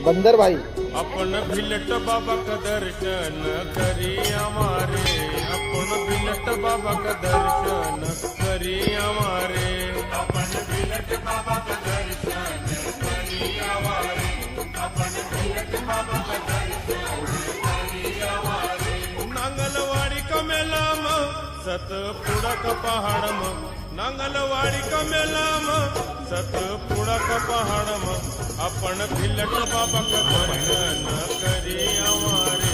बंदर भाई अपन भिलट बाबा का दर्शन करी हमारे, अपन भिलट बाबा का दर्शन करी हमारे, अपन भिलट बाबा का दर्शन करी हमारे, अपन भिलट बाबा का दर्शन करी हमारे। नांगलवाड़ी का मेला में सतपुड़ा का पहाड़ में, नांगलवाड़ी का मेला में सतपुड़ा का पहाड़ में अपन भिलट बाबा का दर्शन करी हमारे,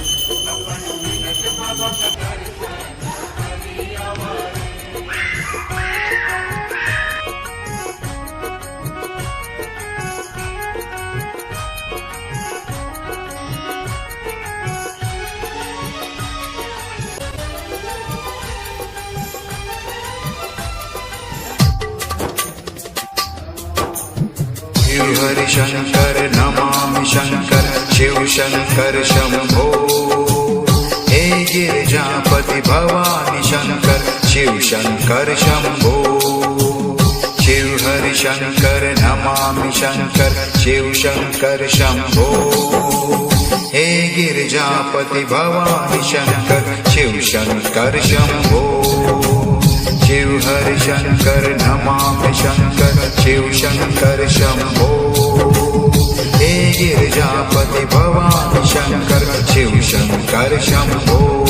अपन भिलट बाबा का दर्शन करी हमारे। शिव हरि शंकर नमामि शंकर, शिव शंकर शंभो। हे गिरिजापति भवानी शंकर, शिव शंकर शंभो। शिव हरि शंकर नमामि शंकर, शिव शंकर शंभो। हे गिरिजापति भवानी शंकर, शिव शंकर शंभो। शिव हरि शंकर नमामि शंकर, शिव शंकर शंभो। हे गिरिजापति भवानी शंकर, शिव शंकर शंभो।